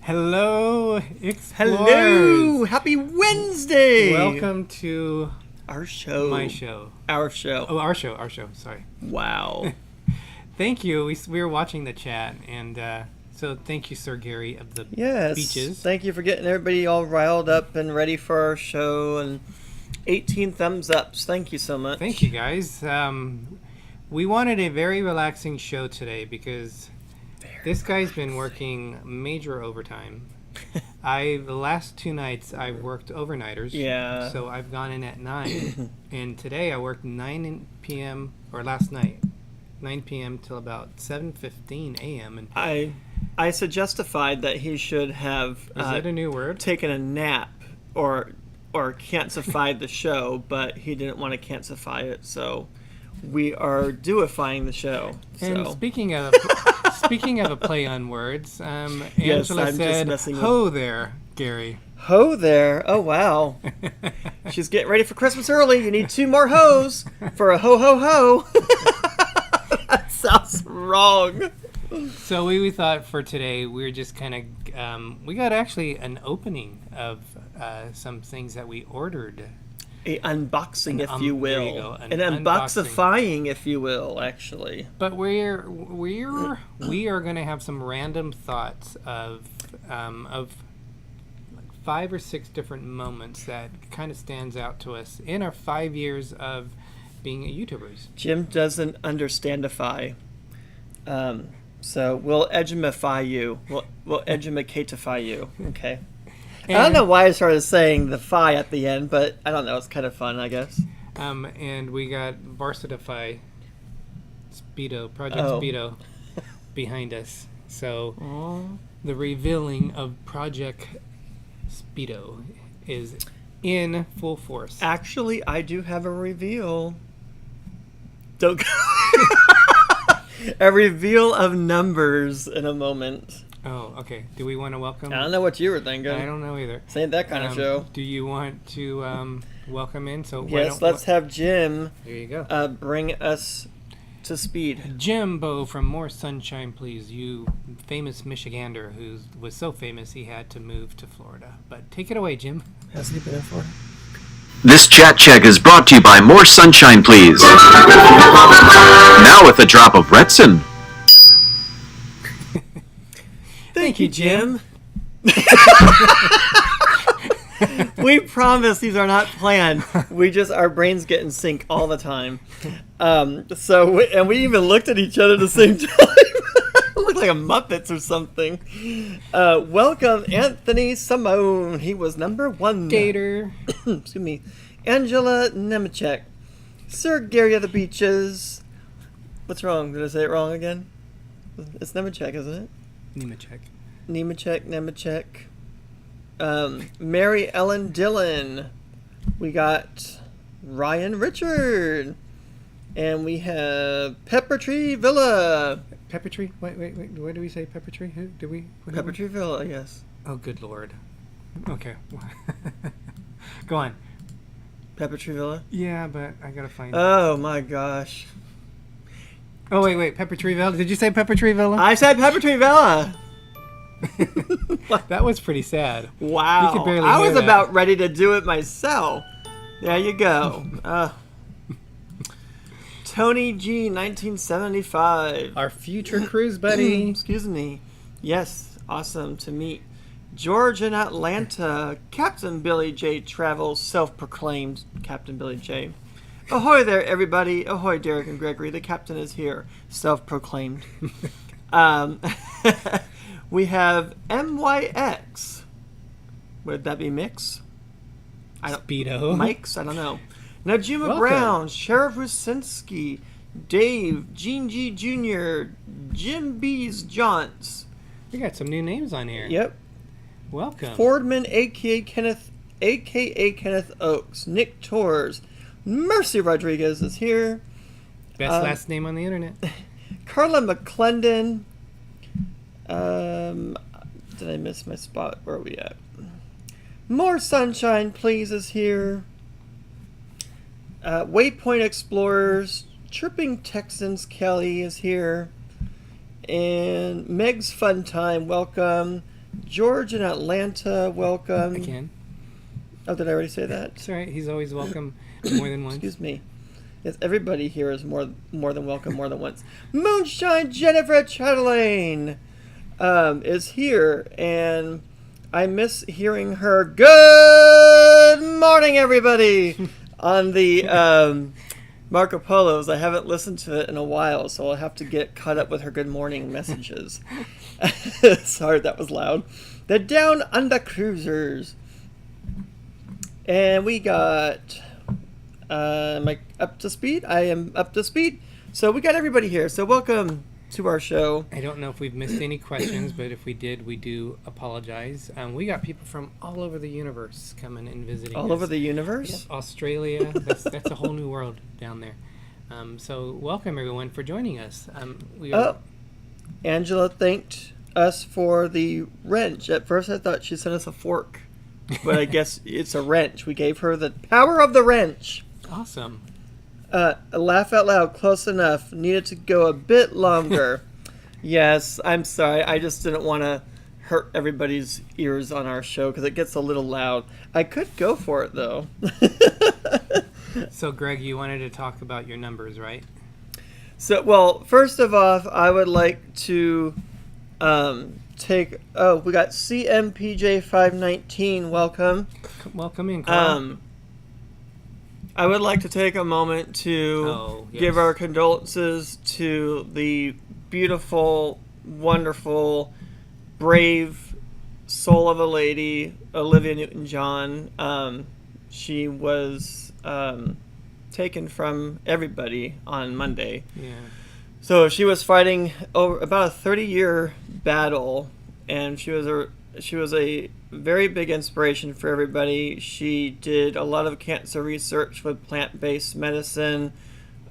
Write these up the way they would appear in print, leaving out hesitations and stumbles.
Hello, Explorers. Hello! Happy Wednesday! Welcome to our show. My show. Our show. Oh, our show. Sorry. Wow. Thank you. We were watching the chat, and so thank you, Sir Gary of the Beaches. Thank you for getting everybody all riled up and ready for our show, and 18 thumbs ups. Thank you so much. Thank you, guys. We wanted a very relaxing show today because this guy's been working major overtime. The last 2 nights I've worked overnighters. Yeah. So I've gone in at 9, and today I worked 9 p.m. or last night, 9 p.m. till about 7:15 a.m. And I suggested that he should have is that a new word? Taken a nap or cancelified the show, but he didn't want to cancelify it, so we are doifying the show. And so. speaking of a play on words, Angela said, "Ho there, Gary." Ho there. Oh, wow. She's getting ready for Christmas early. You need 2 more hoes for a ho, ho, ho. That sounds wrong. So we thought for today, we were just kind of, we got actually an opening of some things that we ordered. A unboxing, if you will. There you go. An unboxifying, if you will, actually. But we are going to have some random thoughts of 5 or 6 different moments that kind of stands out to us in our 5 years of being YouTubers. Jim doesn't understandify. So we'll edumify you. We'll edumacatify you. Okay. And I don't know why I started saying the "fi" at the end, but I don't know. It's kind of fun, I guess. And we got Varsitify Project Speedo behind us. So the revealing of Project Speedo is in full force. Actually, I do have a reveal. Don't a reveal of numbers in a moment. Oh, okay. Do we want to welcome? I don't know what you were thinking. I don't know either. This ain't that kind of show. Do you want to welcome in? So yes, let's have Jim. There you go. Bring us to speed. Jimbo from More Sunshine, Please. You famous Michigander who was so famous he had to move to Florida. But take it away, Jim. Has he been in Florida? This chat check is brought to you by More Sunshine, Please. Now with a drop of Retsin. Thank you, Jim. We promise these are not planned. Our brains get in sync all the time. We even looked at each other at the same time. Looked like a Muppets or something. Welcome, Anthony Simone. He was number 1. Gator. Excuse me. Angela Nemechek. Sir Gary of the Beaches. What's wrong? Did I say it wrong again? It's Nemechek, isn't it? Nemechek. Mary Ellen Dillon. We got Ryan Richard. And we have Pepper Tree Villa. Pepper Tree? Wait. What do we say? Pepper Tree? Who do we? Pepper Tree Villa, yes. Oh, good Lord. Okay. Go on. Pepper Tree Villa? Yeah, but I gotta find it. Oh, my gosh. Oh, wait. Pepper Tree Villa? Did you say Pepper Tree Villa? I said Pepper Tree Villa. That was pretty sad. Wow. You could barely I hear was that. about ready to do it myself. There you go. Tony G, 1975. Our future cruise buddy. Excuse me. Yes, awesome to meet. George in Atlanta. Captain Billy J travels, self-proclaimed Captain Billy J. Ahoy there, everybody. Ahoy, Derek and Gregory. The captain is here. Self-proclaimed. We have MYX. Would that be Mix? Speedo. Mike's? I don't know. Najima Brown, Sheriff Rusinski, Dave, Gene G. Jr., Jim B's Johns. We got some new names on here. Yep. Welcome. Fordman, a.k.a. Kenneth Oakes. Nick Torres. Mercy Rodriguez is here. Best last name on the internet. Carla McClendon. Did I miss my spot? Where are we at? More Sunshine, Please is here. Waypoint Explorers. Chirping Texans Kelly is here. And Meg's Fun Time, welcome. George in Atlanta, welcome. Again. Oh, did I already say that? It's all right. He's always welcome more than once. Excuse me. Yes, everybody here is more than welcome more than once. Moonshine Jennifer Chatelaine is here, and I miss hearing her. Good morning, everybody, on the Marco Polos. I haven't listened to it in a while, so I'll have to get caught up with her good morning messages. Sorry, that was loud. The Down Under Cruisers. And we got... am I up to speed? I am up to speed. So we got everybody here. So welcome to our show. I don't know if we've missed any questions, but if we did, we do apologize. We got people from all over the universe coming and visiting All us. over the universe? Yep, Australia. That's a whole new world down there. So welcome, everyone, for joining us. Angela thanked us for the wrench. At first I thought she sent us a fork, but I guess it's a wrench. We gave her the power of the wrench. Awesome. Laugh out loud, close enough. Needed to go a bit longer. Yes, I'm sorry. I just didn't want to hurt everybody's ears on our show because it gets a little loud. I could go for it, though. So, Greg, you wanted to talk about your numbers, right? So, well, first of all, I would like to take... Oh, we got CMPJ519. Welcome. Welcome in, Carl. I would like to take a moment to give our condolences to the beautiful, wonderful, brave soul of a lady, Olivia Newton-John. She was taken from everybody on Monday. Yeah. So she was fighting over about a 30-year battle, and she was a very big inspiration for everybody. She did a lot of cancer research with plant-based medicine,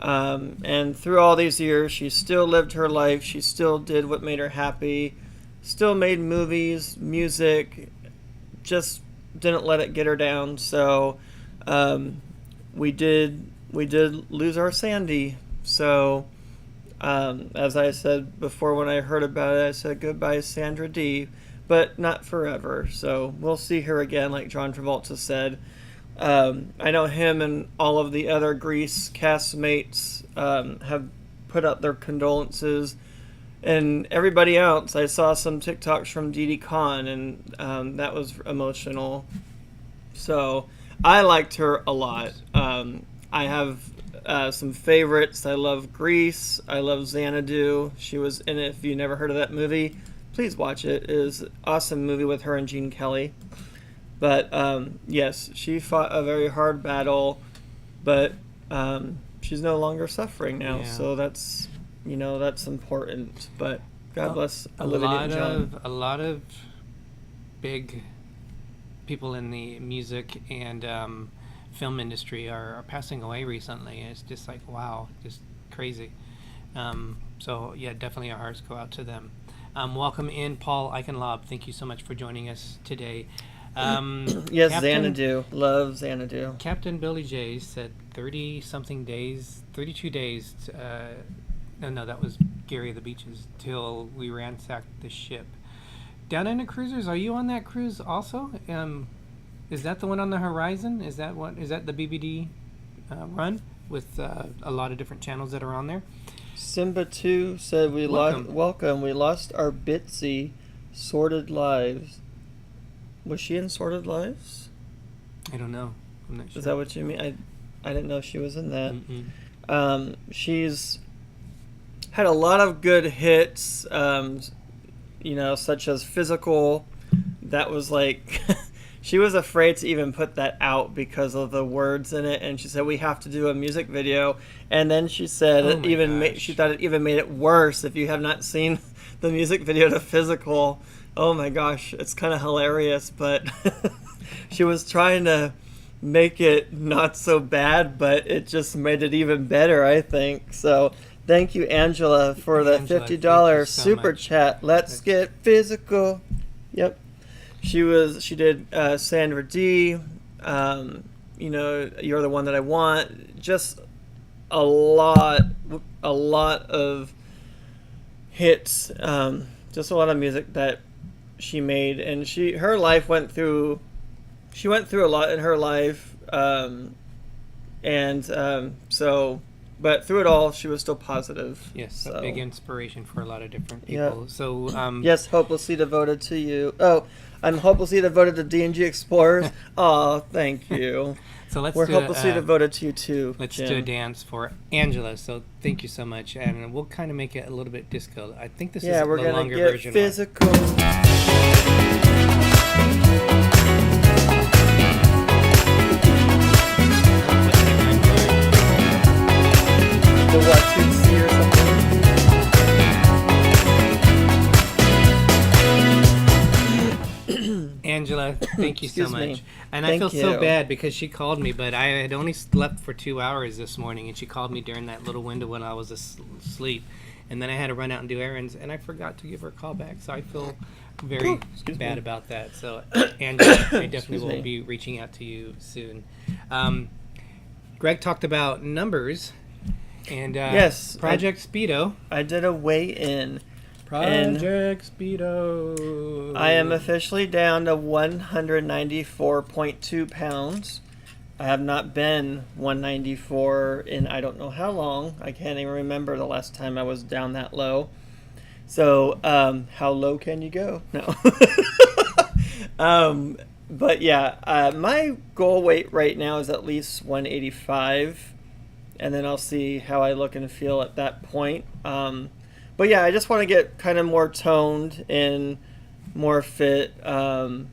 and through all these years, she still lived her life. She still did what made her happy, still made movies, music, just didn't let it get her down. So we did lose our Sandy. So as I said before when I heard about it, I said goodbye, Sandra D., but not forever. So we'll see her again, like John Travolta said. I know him and all of the other Grease castmates have put out their condolences. And everybody else, I saw some TikToks from Didi Khan, and that was emotional. So I liked her a lot. I have some favorites. I love Grease. I love Xanadu. She was in it. If you never heard of that movie, please watch it. It is an awesome movie with her and Gene Kelly. But yes, she fought a very hard battle, but she's no longer suffering now. Yeah. So that's important. But God bless Olivia Newton-John. A lot of big people in the music and film industry are passing away recently, and it's just like, wow, just crazy. So yeah, definitely our hearts go out to them. Welcome in, Paul Eichenlaub. Thank you so much for joining us today. Yes, Xanadu. Love Xanadu. Captain Billy J said 30-something days, 32 days. No, that was Gary of the Beaches, till we ransacked the ship. Down Under Cruisers, are you on that cruise also? Is that the one on the horizon? Is that the BBD run with a lot of different channels that are on there? Simba 2 said we welcome. We lost our Bitsy Sorted Lives. Was she in Sorted Lives? I don't know. I'm not sure. Is that what you mean? I didn't know she was in that. Mm-mm. She's had a lot of good hits, such as Physical. That was like... She was afraid to even put that out because of the words in it, and she said we have to do a music video. And then she said she thought it even made it worse if you have not seen the music video to Physical. Oh my gosh, it's kind of hilarious, but she was trying to make it not so bad, but it just made it even better, I think. So thank you, Angela, for the $50 super chat. Let's get physical. Yep. She did Sandra D. You're the one that I want. Just a lot of hits. Just a lot of music that she made, and her life went through. She went through a lot in her life, but through it all, she was still positive. Yes, so. a big inspiration for a lot of different people. Yep. So, yes, hopelessly devoted to you. Oh, I'm hopelessly devoted to D&G Explorers. Oh, thank you. So we're hopelessly devoted to you too. Let's Jim. do a dance for Angela. So thank you so much, and we'll kind of make it a little bit disco. I think this is the we're gonna longer get version. physical. The what, 2C or something? Angela, thank you so Excuse much. me. And Thank I feel so you. bad because she called me, but I had only slept for 2 hours this morning, and she called me during that little window when I was asleep. And then I had to run out and do errands, and I forgot to give her a call back. So I feel very bad about that. So, Angela, I definitely will be reaching out to you soon. Greg talked about numbers and Yes, Project Speedo. I did a weigh-in. Project Speedo. I am officially down to 194.2 pounds. I have not been 194 in I don't know how long. I can't even remember the last time I was down that low. So, how low can you go? No. But yeah, my goal weight right now is at least 185. And then I'll see how I look and feel at that point. But yeah, I just want to get kind of more toned and more fit. And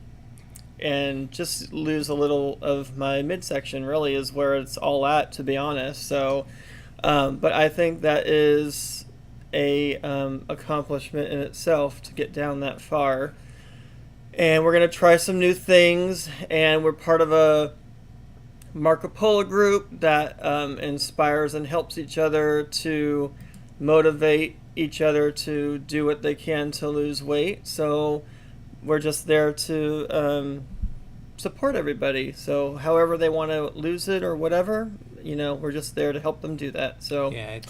just lose a little of my midsection really is where it's all at, to be honest. So, but I think that is a accomplishment in itself to get down that far. And we're going to try some new things, and we're part of a Marco Polo group that inspires and helps each other to motivate each other to do what they can to lose weight. So we're just there to support everybody. So however they want to lose it or whatever, we're just there to help them do that. So yeah,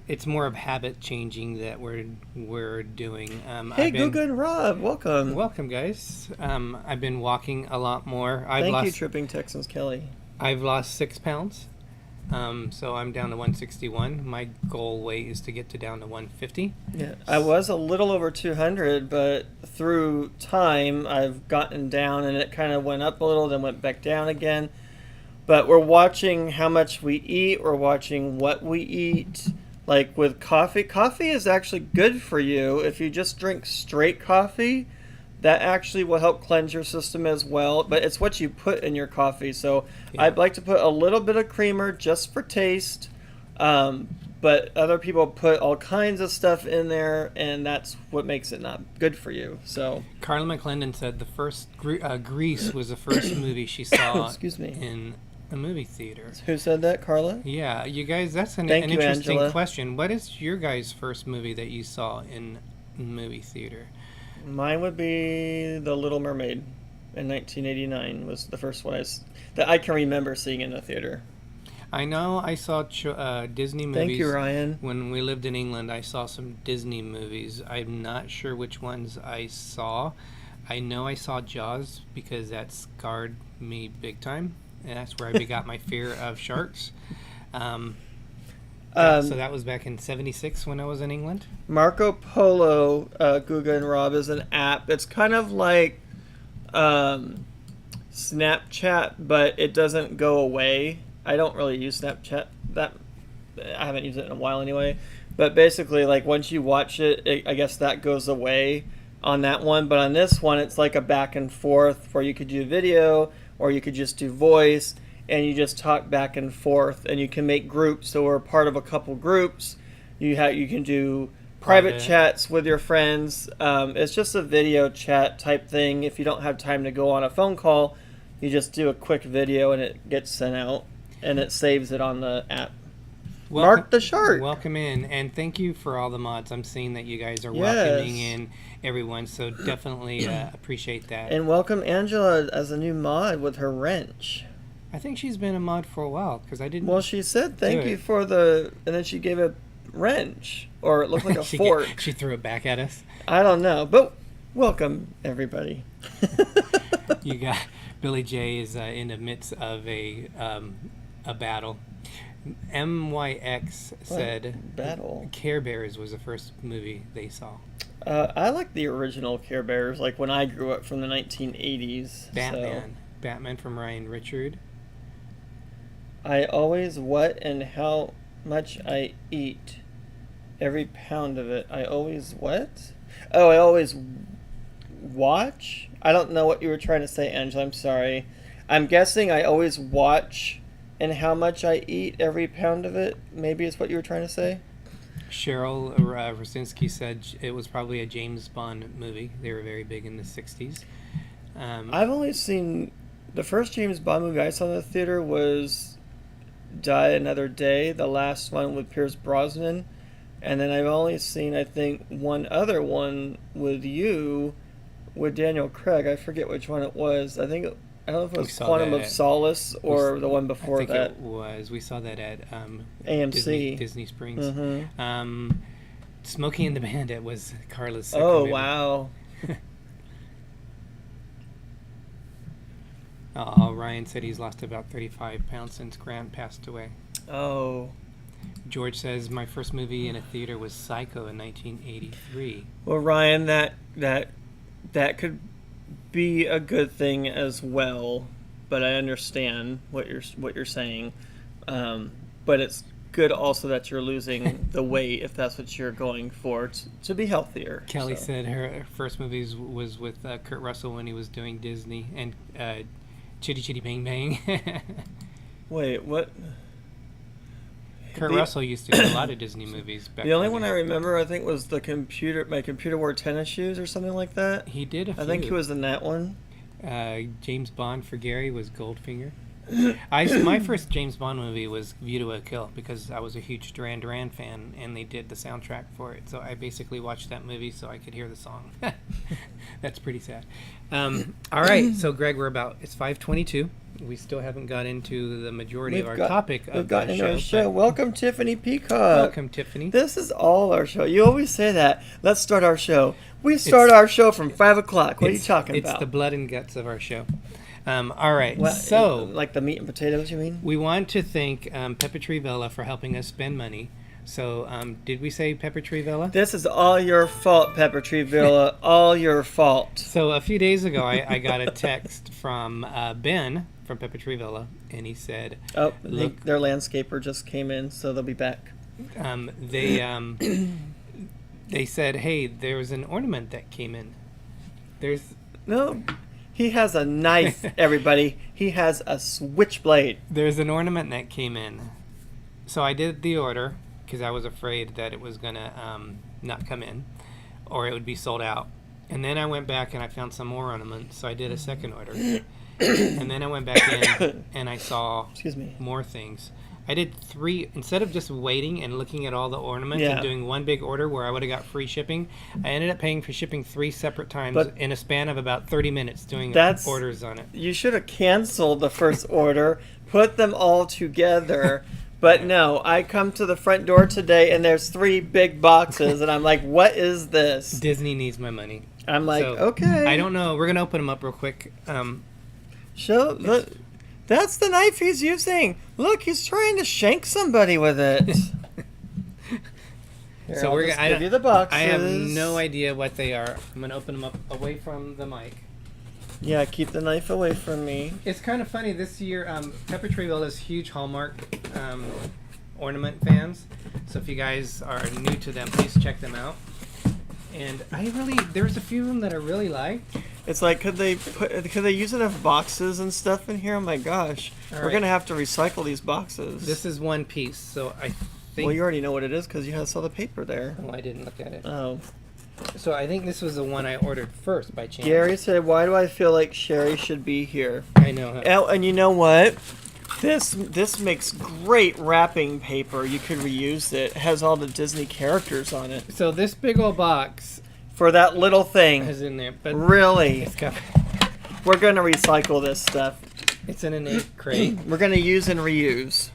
it's more of habit changing that we're doing. Hey, Guga and Rob, welcome. Welcome, guys. I've been walking a lot more. Thank you, Tripping Texans Kelly. I've lost 6 pounds. So I'm down to 161. My goal weight is to get down to 150. Yeah, I was a little over 200, but through time I've gotten down, and it kind of went up a little, then went back down again. But we're watching how much we eat. We're watching what we eat. Like with coffee, coffee is actually good for you. If you just drink straight coffee, that actually will help cleanse your system as well. But it's what you put in your coffee. So yeah. I'd like to put a little bit of creamer just for taste. But other people put all kinds of stuff in there, and that's what makes it not good for you. So Carla McClendon said the first Grease was the first movie she saw Excuse me. in a movie theater. Who said that, Carla? Yeah, you guys, that's an Thank you, interesting Angela. question. What is your guys' first movie that you saw in a movie theater? Mine would be The Little Mermaid in 1989 was the first one that I can remember seeing in a theater. I know I saw Disney movies. Thank you, Ryan. When we lived in England, I saw some Disney movies. I'm not sure which ones I saw. I know I saw Jaws because that scarred me big time. And that's where I got my fear of sharks. So that was back in '76 when I was in England. Marco Polo, Guga and Rob, is an app. It's kind of like Snapchat, but it doesn't go away. I don't really use Snapchat. I haven't used it in a while anyway. But basically, like once you watch it, I guess that goes away on that one. But on this one, it's like a back and forth where you could do video or you could just do voice, and you just talk back and forth, and you can make groups. So we're part of a couple groups. You can do private chats with your friends. It's just a video chat type thing. If you don't have time to go on a phone call, you just do a quick video and it gets sent out, and it saves it on the app. Mark the Shark. Welcome in, and thank you for all the mods. I'm seeing that you guys are welcoming in everyone, so definitely appreciate that. And welcome Angela as a new mod with her wrench. I think she's been a mod for a while because I didn't. Well, she said thank you for and then she gave a wrench, or it looked like a fork. She threw it back at us. I don't know, but Welcome, everybody. You got Billy J is in the midst of a battle. MYX said battle? Care Bears was the first movie they saw. I like the original Care Bears, like when I grew up from the 1980s. Batman from Ryan Richard. I always what and how much I eat. Every pound of it. I always what? Oh, I always watch? I don't know what you were trying to say, Angela. I'm sorry. I'm guessing I always watch and how much I eat every pound of it. Maybe it's what you were trying to say. Cheryl Rosinski said it was probably a James Bond movie. They were very big in the 60s. I've only seen... The first James Bond movie I saw in the theater was Die Another Day, the last one with Pierce Brosnan. And then I've only seen, I think, one other one with you, with Daniel Craig. I forget which one it was. I don't know if it was Quantum of Solace or the one before that. I think it was. We saw that at AMC. Disney Springs. Mm-hmm. Smokey and the Bandit was Carla's second Oh, movie. wow. Ryan said he's lost about 35 pounds since Grant passed away. Oh. George says, my first movie in a theater was Psycho in 1983. Well, Ryan, that could be a good thing as well, but I understand what you're saying. But it's good also that you're losing the weight if that's what you're going for to be healthier. Kelly said her first movie was with Kurt Russell when he was doing Disney and Chitty Chitty Bang Bang. Wait, what? Kurt Russell used to do a lot of Disney movies back The only then. one I remember, I think, was my computer wore tennis shoes or something like that. He did a few. I think he was in that one. James Bond for Gary was Goldfinger. My first James Bond movie was View to a Kill because I was a huge Duran Duran fan and they did the soundtrack for it. So I basically watched that movie so I could hear the song. That's pretty sad. All right, so Greg, it's 5:22. We still haven't got into the majority of our topic of the show. Welcome, Tiffany Peacock. Welcome, Tiffany. This is all our show. You always say that. Let's start our show. We start our show from 5 o'clock. What are you talking about? It's the blood and guts of our show. All right, so... Like the meat and potatoes, you mean? We want to thank Pepper Tree Villa for helping us spend money. So, did we say Pepper Tree Villa? This is all your fault, Pepper Tree Villa. All your fault. So, a few days ago, I got a text from Ben from Pepper Tree Villa, and he said... Oh, look, their landscaper just came in, so they'll be back. They said, hey, there was an ornament that came in. No... He has a knife, everybody. He has a switchblade. There's an ornament that came in. So I did the order because I was afraid that it was going to not come in or it would be sold out. And then I went back and I found some more ornaments. So I did a second order. And then I went back in and I saw more things. I did 3, instead of just waiting and looking at all the ornaments and doing one big order where I would have got free shipping, I ended up paying for shipping 3 separate times in a span of about 30 minutes doing orders on it. You should have canceled the first order, put them all together, but no, I come to the front door today and there's 3 big boxes and I'm like, what is this? Disney needs my money. I'm like, okay. I don't know. We're going to open them up real quick. That's the knife he's using. Look, he's trying to shank somebody with it. Here, so we're gonna give you the boxes. I have no idea what they are. I'm gonna open them up away from the mic. Yeah, keep the knife away from me. It's kind of funny this year. Pepper Tree Villa is huge Hallmark ornament fans. So if you guys are new to them, please check them out. And there's a few of them that I really like. It's like, could they use enough boxes and stuff in here? Oh my gosh. We're going to have to recycle these boxes. This is one piece, so I think... Well, you already know what it is because you saw the paper there. Oh, I didn't look at it. Oh. So I think this was the one I ordered first by chance. Gary said, why do I feel like Sherry should be here? I know. Huh? Oh, and you know what? This makes great wrapping paper. You could reuse it. It has all the Disney characters on it. So this big old box... For that little thing. Is in there, but really? We're We're going to recycle this stuff. It's in an 8 crate. We're going to use and reuse.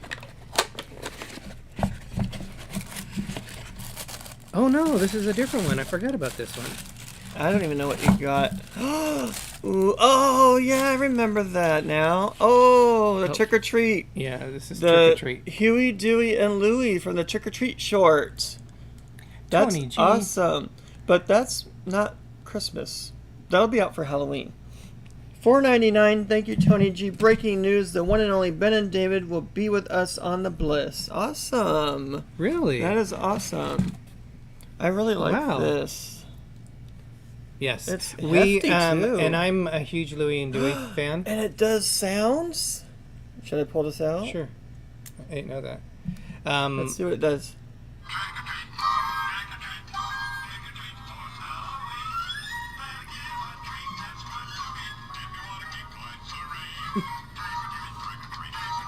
Oh no, this is a different one. I forgot about this one. I don't even know what you got. Ooh, oh, yeah, I remember that now. Oh, the Trick or Treat. Yeah, this is The Trick or Treat. Huey, Dewey, and Louie from the Trick or Treat short. That's Tony G. awesome. But that's not Christmas. That'll be out for Halloween. $4.99. Thank you, Tony G. Breaking news: the one and only Ben and David will be with us on the Bliss. Awesome. Really? That is awesome. I really like this. Yes. It's hefty, too. And I'm a huge Louie and Dewey fan. And it does sounds. Should I pull this out? Sure. I didn't know that. Let's see what it does.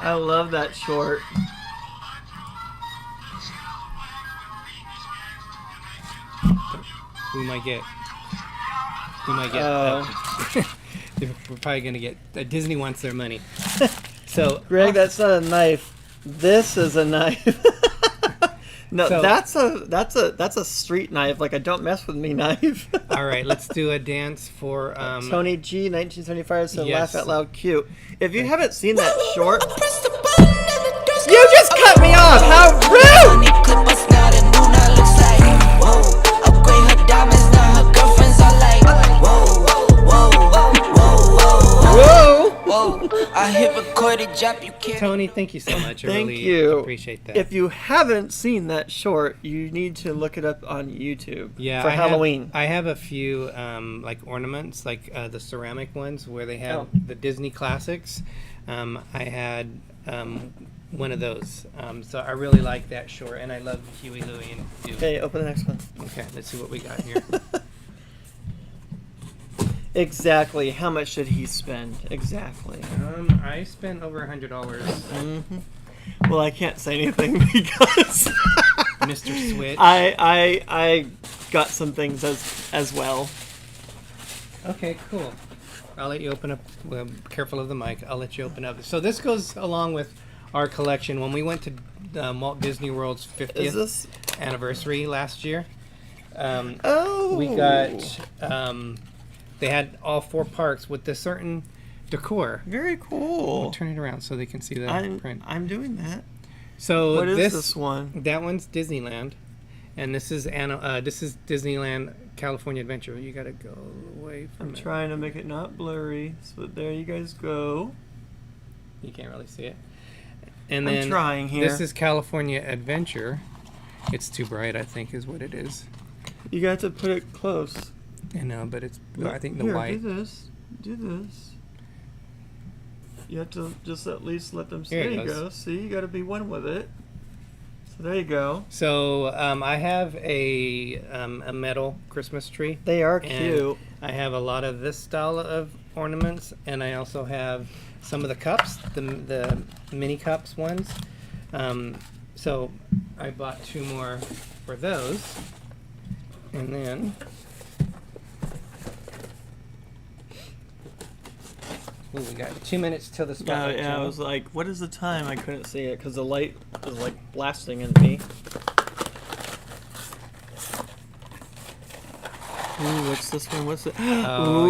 I love that short. We might get. We're probably gonna get. Disney wants their money. So, Greg, that's not a knife. This is a knife. No, So- that's a street knife, like a don't mess with me knife. all right, let's do a dance for Tony G, 1975, so Yes. laugh out loud cute. If you haven't seen that short, you just cut me off. How rude! Whoa! I hit recorded drop, you can't. Tony. Thank you so much. I Thank really you. appreciate that. If you haven't seen that short, you need to look it up on YouTube. Yeah, for I have- Halloween. I have a few like ornaments, like the ceramic ones where they have Oh. the Disney classics. I had one of those, so I really like that short, and I love Huey, Louie, and Dewey. Okay, open the next one. Okay, let's see what we got here. Exactly. How much should he spend? Exactly. I spent over $100. Well, I can't say anything because Mr. Switch. I got some things as well. Okay, cool. I'll let you open up. Well, careful of the mic. I'll let you open up. So this goes along with our collection. When we went to Walt Disney World's 50th Is this? anniversary last year, Oh. we got. They had all 4 parks with a certain decor. Very cool. I'll turn it around so they can see the print. I'm doing that. So What is this one? That one's Disneyland, and this is Disneyland California Adventure. You gotta go away from I'm it. trying to make it not blurry. So there you guys go. You can't really see it. And I'm then trying here. This is California Adventure. It's too bright, I think, is what it is. You got to put it close. I know, but it's I think the Here, white. Do this. Do this. You have to just at least let them see. Here There it you goes. go. See, you got to be one with it. So there you go. So I have a metal Christmas tree. They are and cute. I have a lot of this style of ornaments, and I also have some of the cups, the mini cups ones. So I bought 2 more for those, and then. Ooh, we got 2 minutes till the Yeah, spotlight. yeah. I channel. was like, what is the time? I couldn't see it because the light was like blasting into me. Ooh, what's this one? What's it? Oh,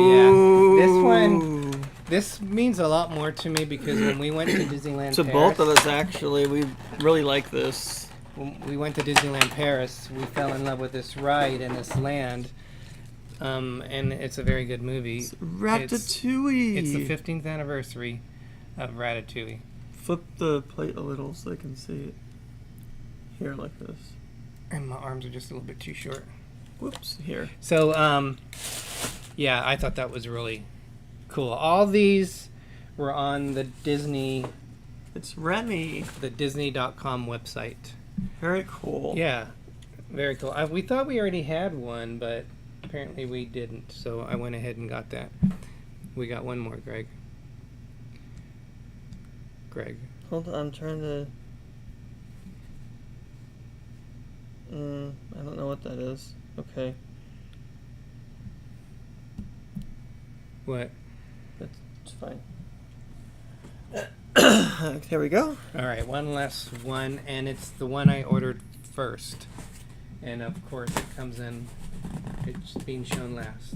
yeah. This one. This means a lot more to me because when we went to Disneyland To Paris, both of us, actually, we really like this. when we went to Disneyland Paris, we fell in love with this ride in this land, and it's a very good movie. Ratatouille. It's the 15th anniversary of Ratatouille. Flip the plate a little so they can see it. Here, like this. And my arms are just a little bit too short. Whoops. Here. So, yeah, I thought that was really cool. All these were on the Disney, It's Remy. the Disney.com website. Very cool. Yeah, very cool. We thought we already had one, but apparently we didn't. So I went ahead and got that. We got one more, Greg. Hold on, I'm trying to. I don't know what that is. Okay. What? That's fine. Here we go. All right, one last one, and it's the one I ordered first. And of course, it comes in It's being shown last.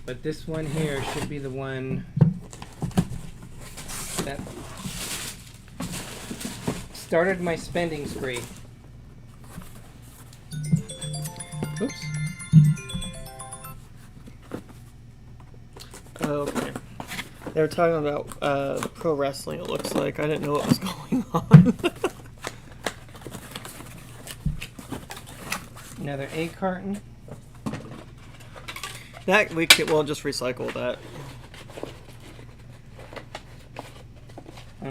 But this one here should be the one that started my spending spree. Oops. Okay. They were talking about pro wrestling, it looks like. I didn't know what was going on. Another egg carton. That we'll just recycle that.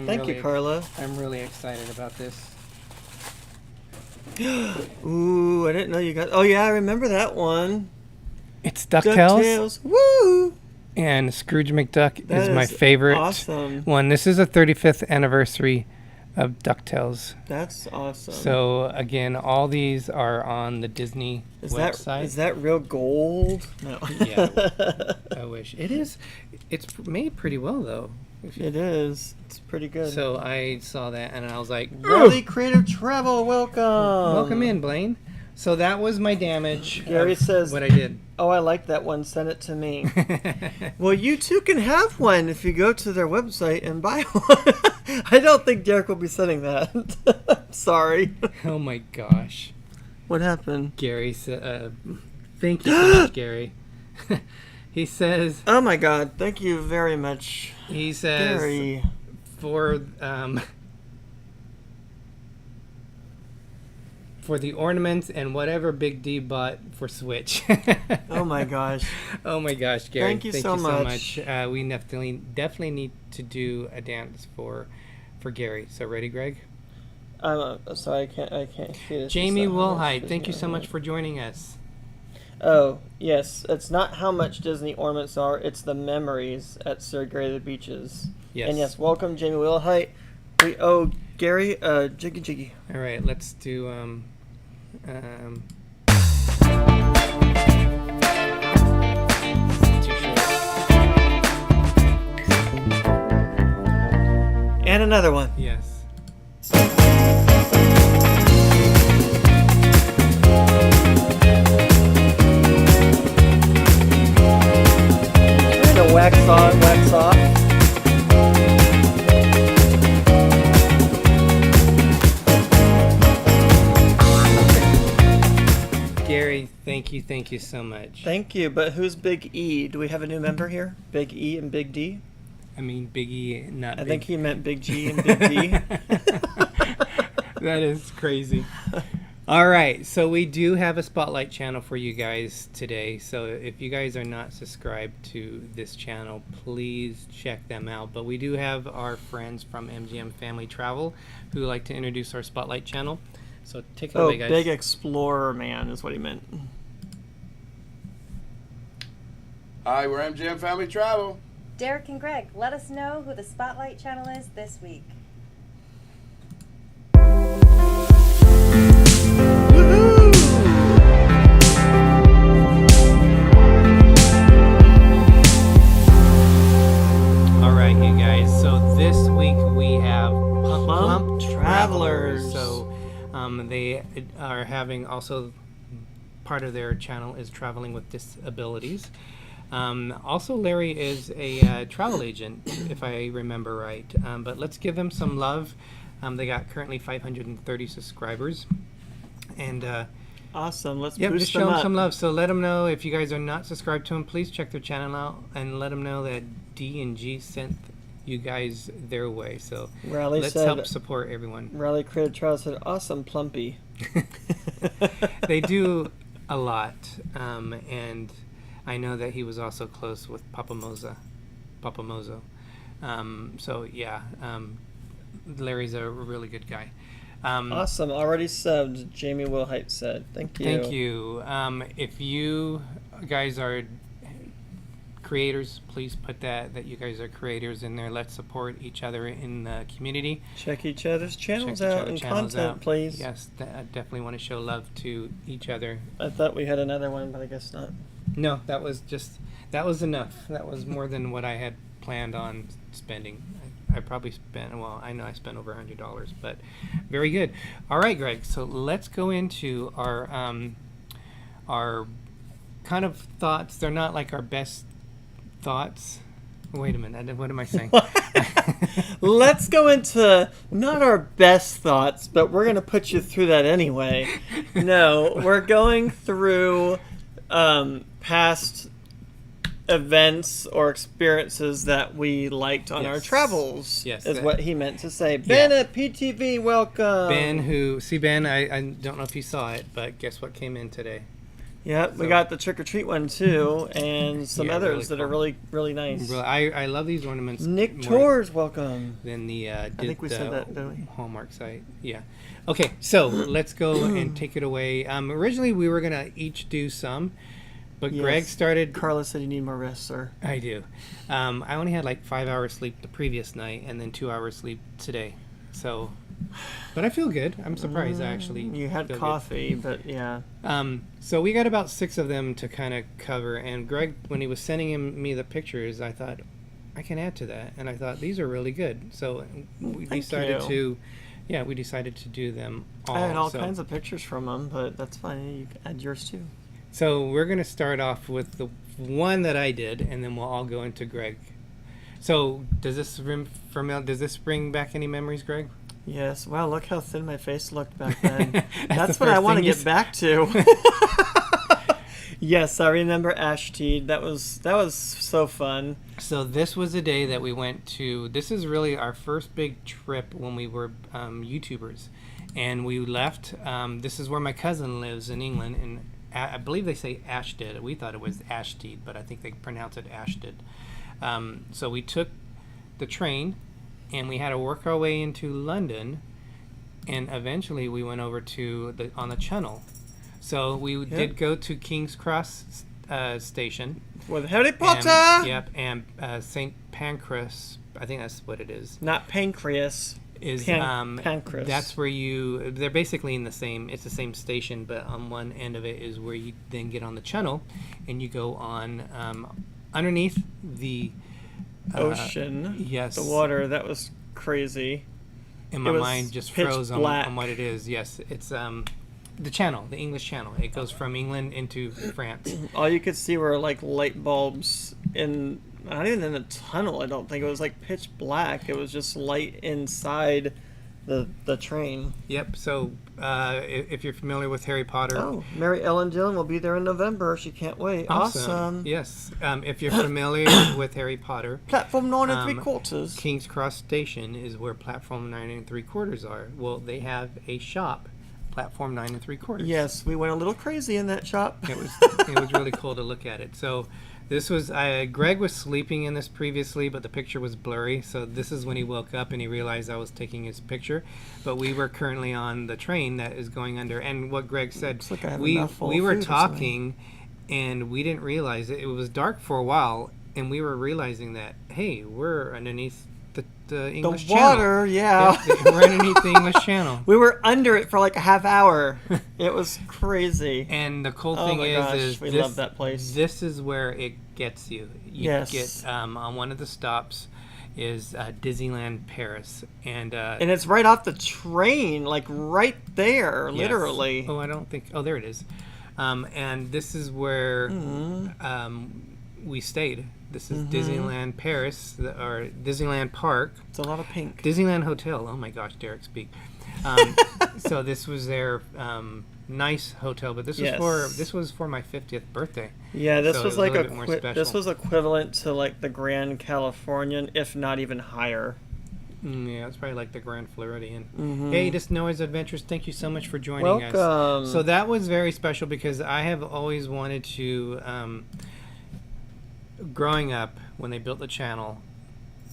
Thank you, Carla. I'm really excited about this. Ooh, I didn't know you got... Oh, yeah, I remember that one. It's DuckTales. DuckTales. Woo! And Scrooge McDuck That is my is favorite awesome. one. This is a 35th anniversary of DuckTales. That's awesome. So, again, all these are on the Disney website. Is that real gold? No. Yeah, I wish. It is. It's made pretty well, though. It is. It's pretty good. So I saw that and I was like, Really Creative Travel, welcome. welcome in, Blaine. So that was my damage. Gary of says, what I did. Oh, I like that one. Send it to me. Well, you too can have one if you go to their website and buy one. I don't think Derek will be sending that. Sorry. Oh my gosh. What happened? Gary said, thank you so much, Gary. He says, Oh my God. Thank you very much, he says, Gary. for the ornaments and whatever Big D bought for Switch. Oh my gosh. Oh my gosh, Gary. Thank you so much. We definitely need to do a dance for Gary. So ready, Greg? Sorry, I can't see this. Jamie It's not how much Wilhite, thank you Disney so much ornaments. for joining us. Oh, yes. It's not how much Disney ornaments are, it's the memories at Sir Gary the Beaches. Yes. And yes, welcome Jamie Wilhite. We owe Gary Jiggy Jiggy. All right, let's do too short. And another one. Yes. Trying to wax on, wax off. Gary, thank you so much. Thank you, but who's Big E? Do we have a new member here? Big E and Big D? I mean, Biggie, not I Big. think he meant Big G and Big D. That is crazy. All right, so we do have a spotlight channel for you guys today. So if you guys are not subscribed to this channel, please check them out. But we do have our friends from MGM Family Travel who like to introduce our spotlight channel. So take it Oh, away, guys. Big Explorer Man is what he meant. Hi, we're MGM Family Travel. Derek and Greg, let us know who the Spotlight channel is this week. All right, you guys. So this week we have Plump Travelers. So they are having also part of their channel is traveling with disabilities. Also, Larry is a travel agent, if I remember right. But let's give them some love. They got currently 530 subscribers, and Awesome. Let's yeah, boost just show them them up. some love. So let them know if you guys are not subscribed to them, please check their channel out and let them know that D&G sent you guys their way. So Riley let's said, help support everyone. Riley Creative Travel said, awesome, Plumpy. They do a lot, and I know that he was also close with Papa Mozo. So yeah, Larry's a really good guy. Awesome. Already subbed, Jamie Wilhite said. Thank you. Thank you. If you guys are creators, please put that you guys are creators in there. Let's support each other in the community. Check each other's channels Check each out other's and channels content, out. please. Yes, I definitely want to show love to each other. I thought we had another one, but I guess not. No, that was enough. That was more than what I had planned on spending. I probably spent, well, I know I spent over $100, but very good. All right, Greg, so let's go into our kind of thoughts. They're not like our best thoughts. Wait a minute. What am I saying? Let's go into not our best thoughts, but we're going to put you through that anyway. No, we're going through past events or experiences that we liked on our Yes. travels. Yes, is that- what he meant to say. Ben at PTV, welcome. Ben, I don't know if you saw it, but guess what came in today? Yep, we So- got the trick or treat one too, and some Yeah, others really that are cool. really, really nice. Really, I love these ornaments. Nick more Tours, welcome. than the think we said that, didn't we? Hallmark site. Yeah. Okay, so let's go and take it away. Originally, we were gonna each do some, but Greg Yes. started. Carla said you need more rest, sir. I do. I only had like 5 hours sleep the previous night, and then 2 hours sleep today. So, but I feel good. I'm surprised I actually. You had feel good. coffee, but yeah. So we got about 6 of them to kind of cover. And Greg, when he was sending me the pictures, I thought I can add to that, and I thought these are really good. So we Thank decided you. to, yeah, we decided to do them all. I had all so, kinds of pictures from them, but that's fine. You can add yours too. So we're gonna start off with the one that I did, and then we'll all go into Greg. So does this bring back any memories, Greg? Yes. Wow, look how thin my face looked back then. That's That's the what I first want to thing you get back to. Yes, I remember Ashteed. That was so fun. So this was the day that we went to. This is really our first big trip when we were YouTubers, and we left. This is where my cousin lives in England, and I believe they say Ashtead. We thought it was Ashtead, but I think they pronounce it Ashtead. So we took the train, and we had to work our way into London, and eventually we went over to on the Channel. So we did go to King's Cross station. With Harry Potter. And St. Pancras, I think that's what it is. Not pancreas. Is Pancras. That's where they're basically in the same. It's the same station, but on one end of it is where you then get on the Channel, and you go on underneath the Ocean. Yes. The water. That was crazy. And my was mind just pitch froze black. on what it is. Yes, it's the Channel, the English Channel. It goes from England into France. All you could see were like light bulbs in, not even in the tunnel. I don't think it was like pitch black. It was just light inside the train. Yep. So if you're familiar with Harry Potter. Oh, Mary Ellen Dillon will be there in November. She can't wait. Awesome. Yes. If you're familiar with Harry Potter, Platform 9 and 3/4. King's Cross Station is where platform 9 and 3/4 are. Well, they have a shop, platform 9 and 3/4. Yes, we went a little crazy in that shop. It was really cool to look at it. So this was Greg was sleeping in this previously, but the picture was blurry. So this is when he woke up and he realized I was taking his picture. But we were currently on the train that is going under. And what Greg said, like I have we enough full we were food or something. talking, and we didn't realize it. It was dark for a while, and we were realizing that hey, we're underneath the English The water, Channel. yeah. Yep, we're underneath the English Channel. We were under it for like a half hour. It was crazy. And the cool Oh thing my is, gosh, we love that place. This is where it gets you. You Yes. get on one of the stops is Disneyland Paris, and And it's right off the train, like right there, yes. literally. Oh, I don't think. Oh, there it is. And this is where we stayed. This is Disneyland Paris, or Disneyland Park. It's a lot of pink. Disneyland Hotel. Oh my gosh, Derek, speak. So this was their nice hotel, but this Yes. was for my 50th birthday. Yeah, this So was it was like a little bit more this special. was equivalent to like the Grand Californian, if not even higher. Yeah, it's probably like the Grand Floridian. Hey, This Noah's Adventures, thank you so much for joining us. Welcome. So that was very special because I have always wanted to, growing up, when they built the channel,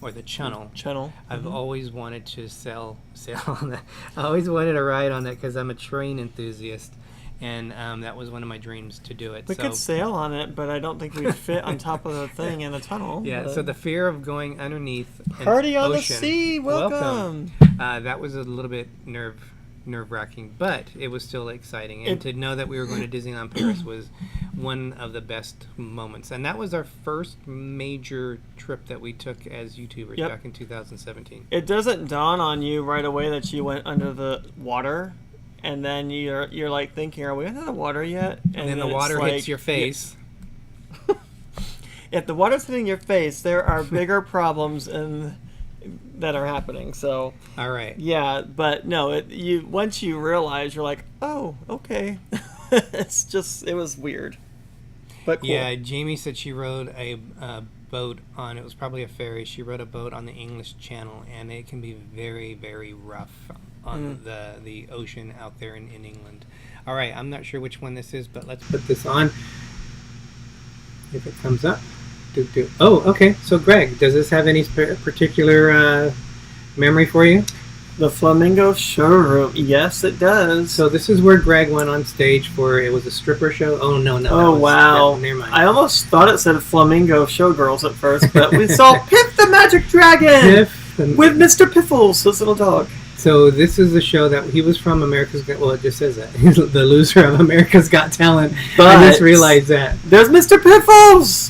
or the channel, I've always wanted to sail on that. I always wanted to ride on that because I'm a train enthusiast, and that was one of my dreams to do it. We so, could sail on it, but I don't think we'd fit on top of the thing in the tunnel. yeah, but- so the fear of going underneath an Party on ocean, the sea, welcome. that was a little bit nerve-wracking, but it was still exciting. And to know that we were going to Disneyland Paris was one of the best moments. And that was our first major trip that we took as YouTubers Yep. back in 2017. It doesn't dawn on you right away that you went under the water, and then you're like thinking, "Are we under the water yet?" And then the it's water hits like- your face. if the water's hitting your face, there are bigger problems that are happening. So, All right. yeah, but no, once you realize, you're like, oh, okay. It was weird. But cool. Yeah, Jamie said she rode a boat on, it was probably a ferry. She rode a boat on the English Channel, and it can be very, very rough on the ocean out there in England. All right, I'm not sure which one this is, but let's put this on. If it comes up. Oh, okay. So, Greg, does this have any particular memory for you? The Flamingo Showroom. Yes, it does. So this is where Greg went on stage for, it was a stripper show? Oh, no. Oh, wow. Never mind. I almost thought it said Flamingo Showgirls at first, but we saw Piff the Magic Dragon with Mr. Piffles, his little dog. So this is a show that he was from America's Got, well, it just says that. He's the loser of America's Got Talent. But I just realized that. There's Mr. Piffles!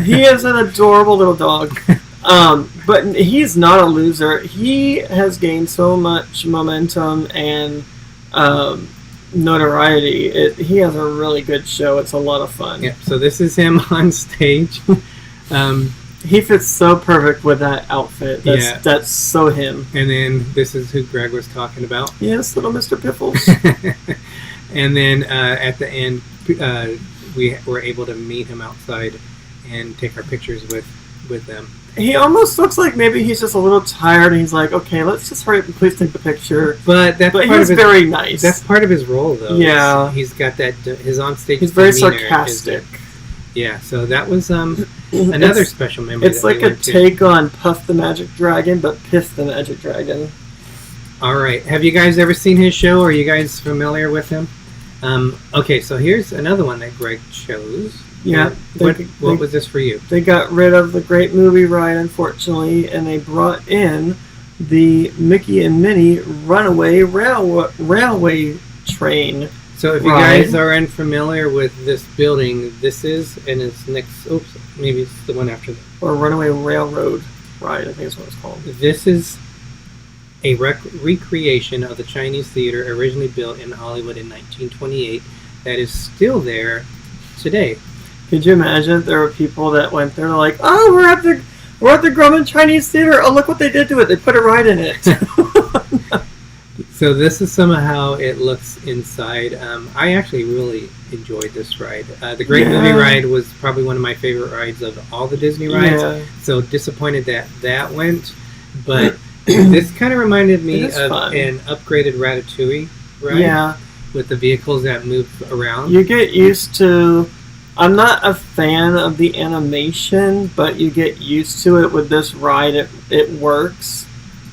He is an adorable little dog. But he's not a loser. He has gained so much momentum and notoriety. He has a really good show. It's a lot of fun. Yeah, so this is him on stage. He fits so perfect with that outfit. That's so him. And then this is who Greg was talking about. Yes, little Mr. Piffles. And then at the end, we were able to meet him outside and take our pictures with them. He almost looks like maybe he's just a little tired, and he's like, "Okay, let's just hurry up and please take the picture." But he's very nice. That's part of his role, though. Yeah, he's got that. His onstage. He's very sarcastic. Yeah, so that was another special memory. It's like a take on Puff the Magic Dragon, but Piff the Magic Dragon. All right, have you guys ever seen his show? Are you guys familiar with him? Okay, so here's another one that Greg chose. Yeah. What was this for you? They got rid of the Great Movie Ride, unfortunately, and they brought in the Mickey and Minnie Runaway Railway Train. So if you guys are unfamiliar with this building, this is, and it's next, maybe it's the one after that. Or Runaway Railroad Ride, I think is what it's called. This is a recreation of the Chinese theater originally built in Hollywood in 1928 that is still there today. Could you imagine if there were people that went there like, oh, we're at the Grumman Chinese Theater. Oh, look what they did to it. They put a ride in it. So this is somehow it looks inside. I actually really enjoyed this ride. The Great Movie Ride was probably one of my favorite rides of all the Disney rides. Yeah. So disappointed that went. But this kind of reminded me of an upgraded Ratatouille ride. Yeah. With the vehicles that move around. You get used to... I'm not a fan of the animation, but you get used to it with this ride. It works.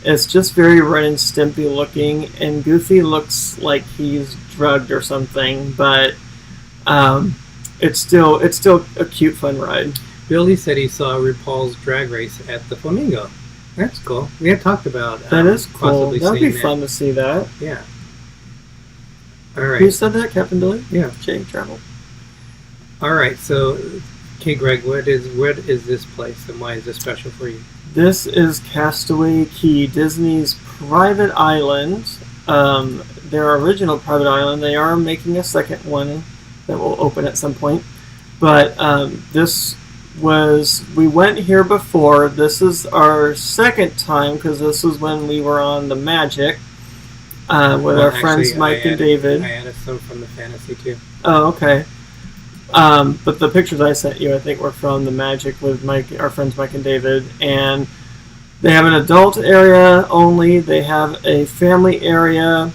It's just very Ren and Stimpy looking, and Goofy looks like he's drugged or something, but it's still a cute, fun ride. Billy said he saw RuPaul's Drag Race at the Flamingo. That's cool. We had talked about that is cool. That'd be fun to see that. Yeah. All right. Who said that, Captain Billy? Yeah. ChadCruisers. All right, so, okay, Greg, what is this place, and why is this special for you? This is Castaway Cay, Disney's private island. Their original private island. They are making a second one that will open at some point. But we went here before. This is our second time, because this was when we were on the Magic with our friends Mike and David. I added some from the Fantasy, too. Oh, okay. But the pictures I sent you, I think, were from the Magic with our friends Mike and David. And they have an adult area only. They have a family area.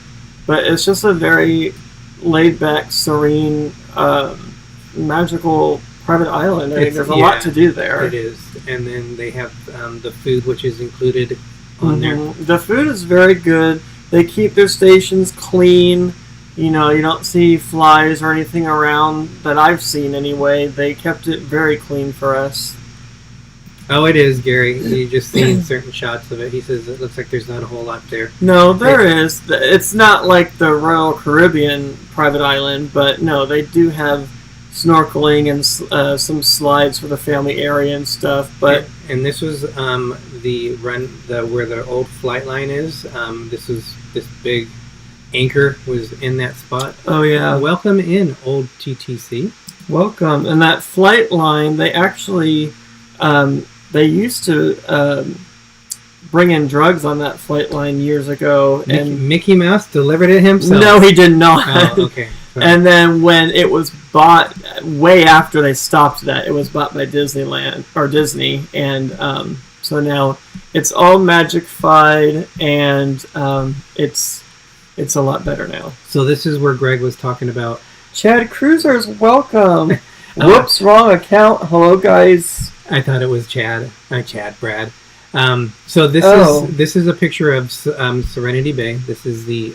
But it's just a very laid-back, serene, magical private island. I mean, there's a lot to do there. It is. And then they have the food, which is included on there. The food is very good. They keep their stations clean. You know, you don't see flies or anything around that I've seen anyway. They kept it very clean for us. Oh, it is, Gary. You just seen certain shots of it. He says it looks like there's not a whole lot there. No, there is. It's not like the Royal Caribbean private island, but no, they do have snorkeling and some slides for the family area and stuff. But and this was where the old flight line is. This big anchor was in that spot. Oh yeah. Welcome in, old TTC. Welcome. And that flight line, they actually, they used to bring in drugs on that flight line years ago. And Mickey Mouse delivered it himself. no, he did not. Oh, okay. Sorry. And then when it was bought, way after they stopped that, it was bought by Disneyland or Disney, and so now it's all magic-fied, and it's a lot better now. So this is where Greg was talking about. ChadCruisers, welcome. Whoops, wrong account. Hello, guys. I thought it was Chad. Brad. So this is a picture of Serenity Bay. This is the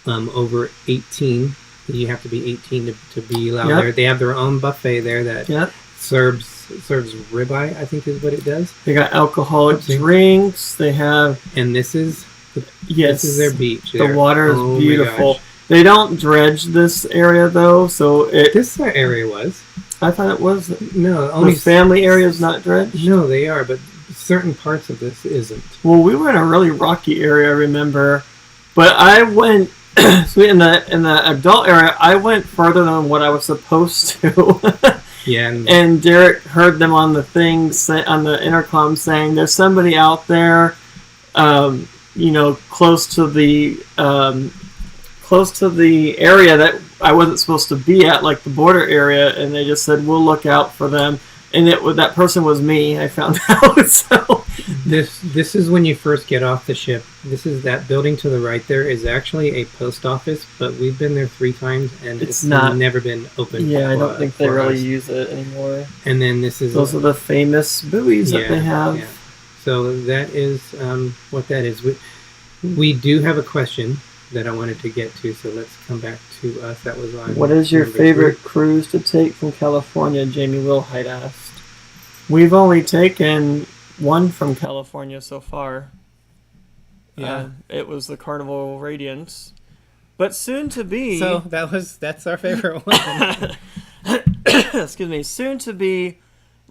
over 18. You have to be 18 to be allowed there. They have their own buffet there that serves ribeye, I think is what it does. They got alcoholic drinks. They have, and this is this is their beach. The water is beautiful. They don't dredge this area though, so this area was. I thought it was. No, only the family area is not dredged. No, they are, but certain parts of this isn't. Well, we were in a really rocky area, I remember, but I went. So in the adult area, I went further than what I was supposed to. Yeah. And Derek heard them on the things on the intercom saying, "There's somebody out there, close to the area that I wasn't supposed to be at, like the border area." And they just said, "We'll look out for them." And that person was me. I found out. So this is when you first get off the ship. This is that building to the right. There is actually a post office, but we've been there 3 times and it's never been open. Yeah, I don't think they really use it anymore. And then those are the famous buoys that they have. Yeah. So that is what that is. We do have a question that I wanted to get to, so let's come back to us. That was on. What is your favorite cruise to take from California? Jamie Wilhite asked. We've only taken one from California so far. Yeah, it was the Carnival Radiance, but soon to be. So that's our favorite one. Excuse me. Soon to be,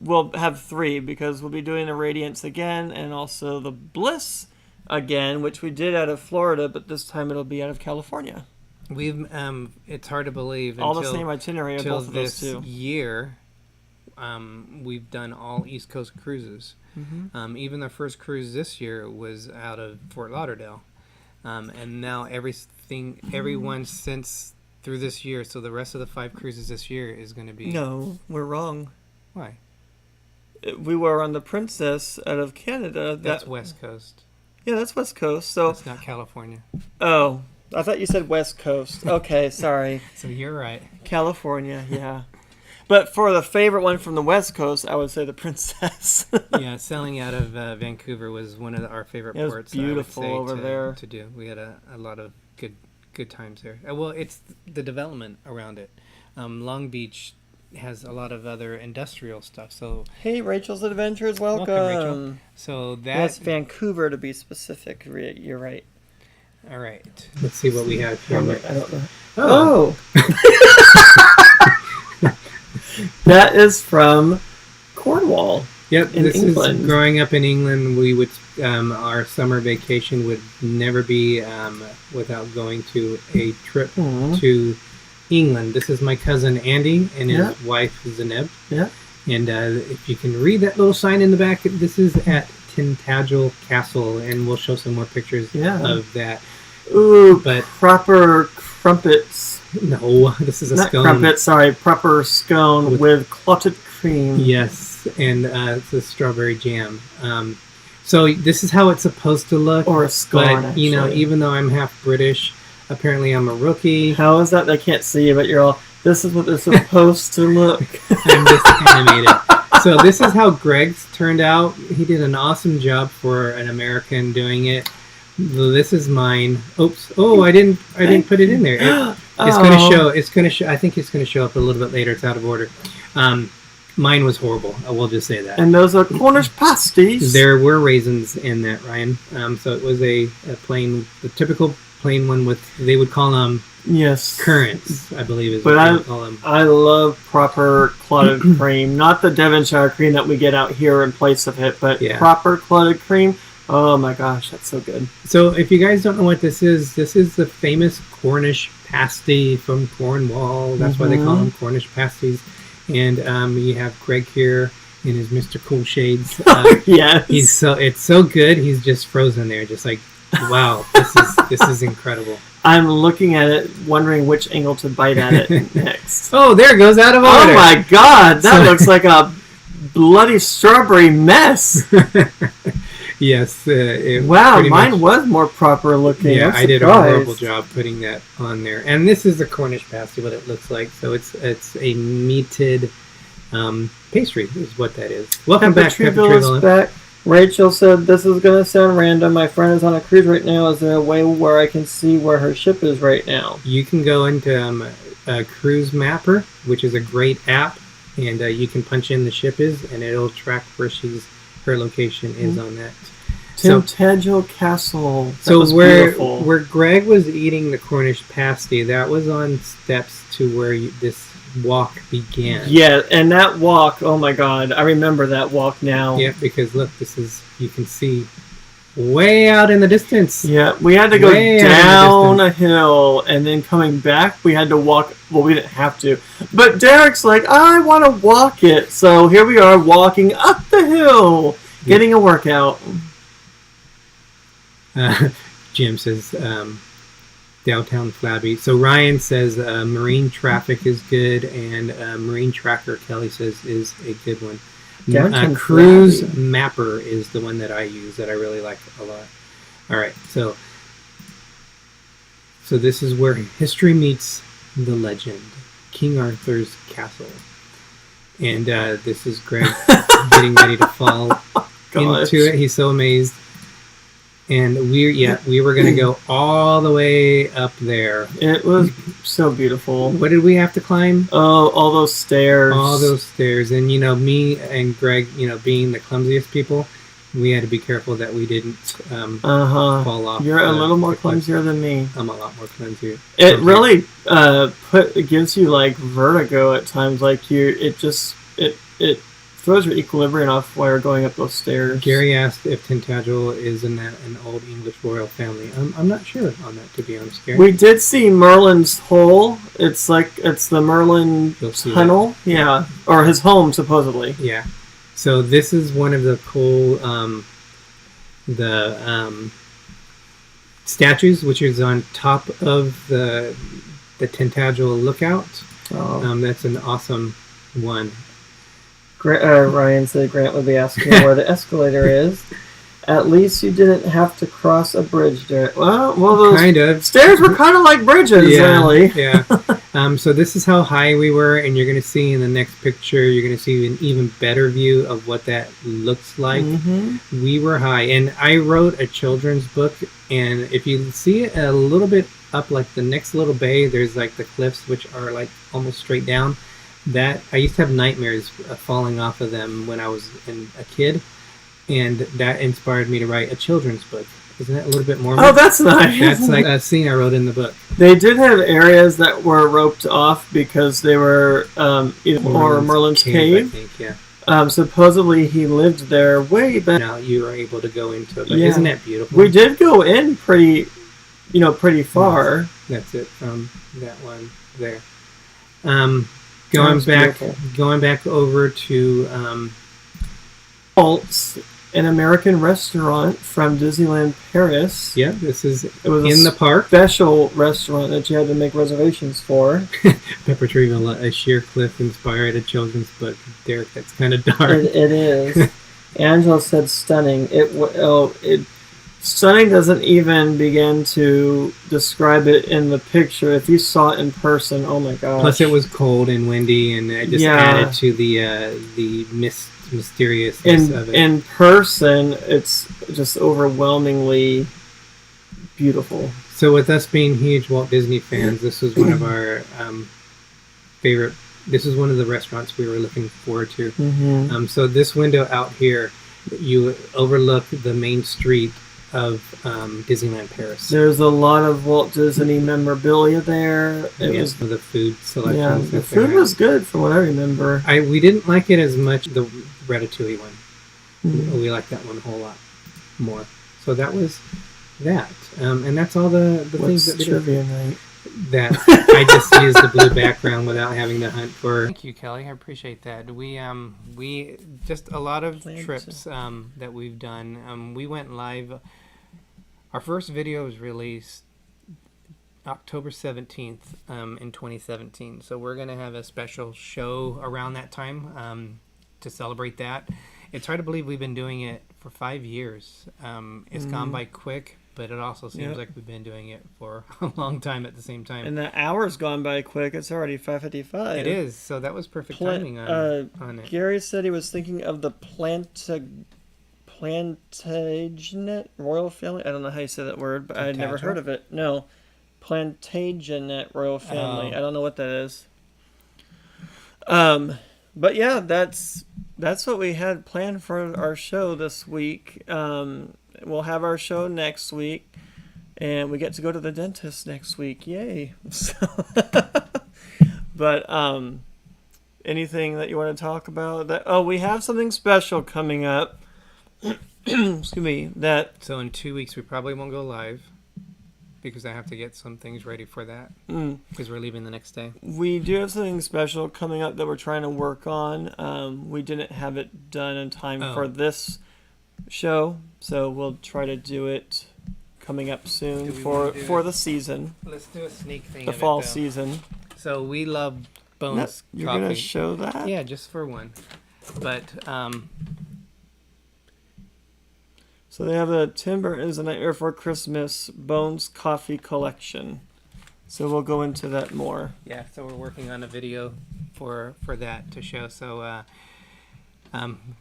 we'll have 3 because we'll be doing the Radiance again and also the Bliss again, which we did out of Florida, but this time it'll be out of California. We've it's hard to believe all the same itinerary of both of those two. Year, we've done all East Coast cruises. Mm-hmm. Even the first cruise this year was out of Fort Lauderdale, and now everyone since through this year. So the rest of the 5 cruises this year is going to be. No, we're wrong. Why? We were on the Princess out of Canada. That's West Coast. Yeah, that's West Coast. So it's not California. Oh, I thought you said West Coast. Okay, sorry. So you're right. California, yeah. But for the favorite one from the West Coast, I would say the Princess. Yeah, sailing out of Vancouver was one of our favorite ports. It was beautiful over there to do. We had a lot of good times there. Well, it's the development around it. Long Beach has a lot of other industrial stuff. So hey, Rachel's Adventures, welcome. Rachel. So that's Vancouver to be specific. You're right. All right. Let's see what we have here. I don't know. Oh. That is from Cornwall. Yep, this England. Is growing up in England. We would our summer vacation would never be without going to a trip to England. This is my cousin Andy and his wife Zeneb. Yeah. And if you can read that little sign in the back, this is at Tintagel Castle, and we'll show some more pictures of that. Ooh, but proper crumpets. No, this is not scone. Crumpet, sorry, proper scone with clotted cream. Yes, and it's a strawberry jam. So this is how it's supposed to look. Or a scone, but, even though I'm half British, apparently I'm a rookie. How is that? They can't see you, but you're all, this is what they're supposed to look. I'm just animated. So this is how Greg's turned out. He did an awesome job for an American doing it. This is mine. Oops. Oh, I didn't put it in there. It's going to show. It's going to show. I think it's going to show up a little bit later. It's out of order. Mine was horrible. I will just say that. And those are Cornish pasties. There were raisins in that, Ryan. So it was a typical plain one with, they would call them currants, I believe is what they would call them. I love proper clotted cream. Not the Devonshire cream that we get out here in place of it, but proper clotted cream. Oh my gosh, that's so good. So if you guys don't know what this is the famous Cornish pasty from Cornwall. That's why they call them Cornish pasties. And you have Greg here in his Mr. Cool shades. Yes. It's so good. He's just frozen there, just like, wow, this is incredible. I'm looking at it, wondering which angle to bite at it next. Oh, there it goes out of order. Oh my God, that looks like a bloody strawberry mess. Yes. Wow, mine was more proper looking. Yeah, I'm I did a surprised. horrible job putting that on there. And this is the Cornish pasty, what it looks like. So it's a meated pastry is what that is. Welcome back, Pepper is back. Rachel said, this is going to sound random. My friend is on a cruise right now. Is there a way where I can see where her ship is right now? You can go into Cruise Mapper, which is a great app, and you can punch in the ship is, and it'll track where her location is on that. Tintagel Castle. So where Greg was eating the Cornish pasty, that was on steps to where this walk began. Yeah, and that walk, oh my God, I remember that walk now. Yeah, because look, you can see way out in the distance. Yeah, we had to go down a hill, and then coming back, we had to walk. Well, we didn't have to, but Derek's like, I want to walk it. So here we are walking up the hill, getting a workout. Jim says, downtown flabby. So Ryan says marine traffic is good, and marine tracker Kelly says is a good one. Cruise flabby. Mapper is the one that I use that I really like a lot. All right, so this is where history meets the legend, King Arthur's castle, and this is Greg getting ready to fall into it. He's so amazed. And we were going to go all the way up there. It was so beautiful. What did we have to climb? Oh, all those stairs. All those stairs. And, me and Greg, being the clumsiest people, we had to be careful that we didn't fall off. You're a little more clumsier than me. I'm a lot more clumsier. It really it gives you, like, vertigo at times. Like, it throws your equilibrium off while you're going up those stairs. Gary asked if Tintagel is an old English royal family. I'm not sure on that, to be honest, Gary. We did see Merlin's hole. It's the Merlin tunnel. Yeah. Or his home, supposedly. Yeah. So this is one of the cool statues, which is on top of the Tintagel lookout. Oh. That's an awesome one. Ryan said Grant would be asking where the escalator is. At least you didn't have to cross a bridge there. Well, those kind of stairs were kind of like bridges, really. Yeah. So this is how high we were, and you're going to see in the next picture, you're going to see an even better view of what that looks like. Mm-hmm. We were high, and I wrote a children's book, and if you see it a little bit up, like the next little bay, there's like the cliffs, which are like almost straight down. That I used to have nightmares falling off of them when I was a kid, and that inspired me to write a children's book. Isn't that a little bit more? Oh, that's nice. That's like a scene I wrote in the book. They did have areas that were roped off because they were Merlin's cave. I think, yeah. Supposedly he lived there way back. Now you were able to go into it, but isn't that beautiful? We did go in pretty far. Yes. That's it from that one there. Going back over to Waltz, an American restaurant from Disneyland Paris. Yeah, it was in the park. Special restaurant that you had to make reservations for. Pepper Treeville, a sheer cliff inspired a children's book. Derek, that's kind of dark. It is. Angela said stunning. Stunning doesn't even begin to describe it in the picture. If you saw it in person, oh my gosh. Plus it was cold and windy, and it just added to the mysteriousness of it. In person, it's just overwhelmingly beautiful. So with us being huge Walt Disney fans, this was one of our favorite. This is one of the restaurants we were looking forward to. Mm-hmm. So this window out here, you overlook the main street of Disneyland Paris. There's a lot of Walt Disney memorabilia there. It was the food selection. Yeah, the food was good from what I remember. We didn't like it as much, the Ratatouille one. Mm-hmm. We liked that one a whole lot more. So that was that. And that's all the things that we do. trivia night? That I just used the blue background without having to hunt for. Thank you, Kelly. I appreciate that. We just a lot of trips that we've done. We went live. Our first video was released October 17th in 2017. So we're gonna have a special show around that time to celebrate that. It's hard to believe we've been doing it for 5 years. It's gone by quick. But it also seems like we've been doing it for a long time at the same time. And the hour's gone by quick. It's already 5:55. It is. So that was perfect timing on it. Gary said he was thinking of the Plantagenet royal family. I don't know how you say that word, but I'd never heard of it. No. Plantagenet royal family. I don't know what that is. But yeah, that's what we had planned for our show this week. We'll have our show next week, and we get to go to the dentist next week. Yay! So, but anything that you want to talk about? We have something special coming up. Excuse me. So in 2 weeks we probably won't go live because I have to get some things ready for that because we're leaving the next day. We do have something special coming up that we're trying to work on. We didn't have it done in time for this show, so we'll try to do it coming up soon for the season. Let's do a sneak thing. The fall season. So we love Bones You're coffee. gonna show that? Yeah, just for one. But so they have the Tim Burton's A Nightmare Before Christmas Bones Coffee Collection. So we'll go into that more. Yeah, so we're working on a video for that to show. So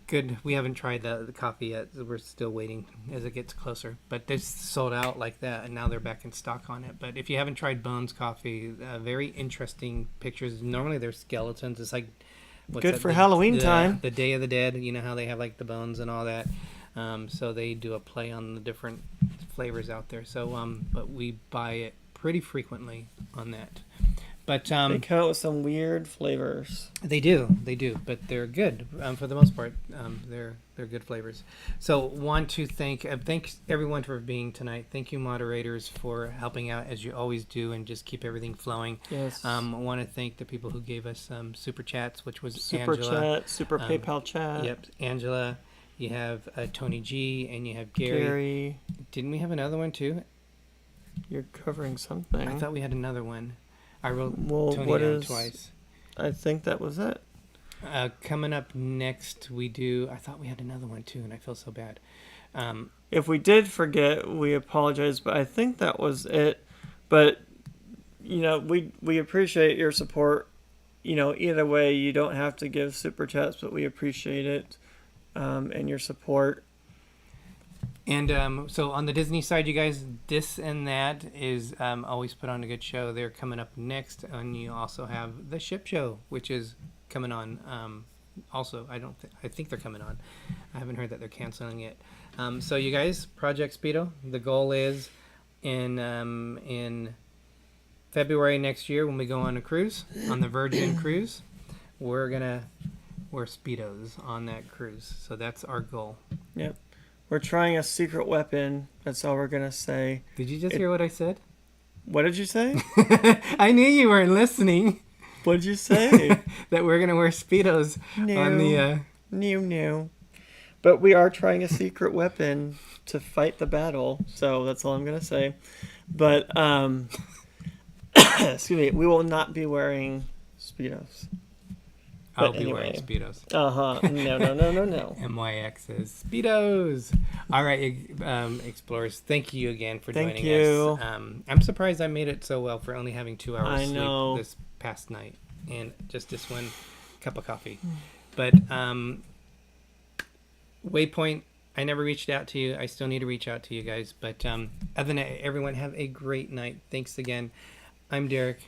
good. We haven't tried the coffee yet. We're still waiting as it gets closer. But they sold out like that, and now they're back in stock on it. But if you haven't tried Bones Coffee, very interesting pictures. Normally they're skeletons. It's like good for Halloween time. The Day of the Dead. You know how they have like the bones and all that. So they do a play on the different flavors out there. So but we buy it pretty frequently on that. But they come out with some weird flavors. They do, but they're good for the most part. They're good flavors. So want to thank everyone for being tonight. Thank you, moderators, for helping out as you always do and just keep everything flowing. Yes. I want to thank the people who gave us super chats, which was Super Angela, chat, super PayPal chat. Yep, Angela. You have Tony G, and you have Gary. Didn't we have another one too? You're covering something. I thought we had another one. I wrote Tony down twice. I think that was it. Coming up next, we do. I thought we had another one too, and I feel so bad. If we did forget, we apologize, but I think that was it. But we appreciate your support. Either way, you don't have to give super chats, but we appreciate it and your support. And so on the Disney side, you guys, This and That is always put on a good show. They're coming up next, and you also have the Ship Show, which is coming on. Also, I think they're coming on. I haven't heard that they're canceling it. So you guys, Project Speedo. The goal is in February next year when we go on a cruise, on the Virgin cruise, we're gonna wear Speedos on that cruise. So that's our goal. Yep. We're trying a secret weapon. That's all we're going to say. Did you just hear what I said? What did you say? I knew you weren't listening. What did you say? That we're going to wear Speedos on the... No. But we are trying a secret weapon to fight the battle. So that's all I'm going to say. But, excuse me, we will not be wearing Speedos. I'll be wearing Speedos. No. MYX is Speedos. All right, Explorers, thank you again for joining Thank you. us. I'm surprised I made it so well for only having 2 hours I know. sleep this past night and just this one cup of coffee. But Waypoint, I never reached out to you. I still need to reach out to you guys. But other than that, everyone have a great night. Thanks again. I'm Derek.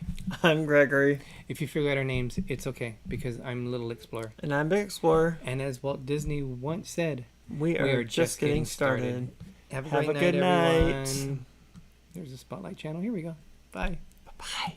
I'm Gregory. If you forgot our names, it's okay, because I'm Little Explorer. And I'm Big Explorer. And as Walt Disney once said, we are just getting started. Have a great night, good everyone. night. There's a Spotlight channel. Here we go. Bye. Bye-bye.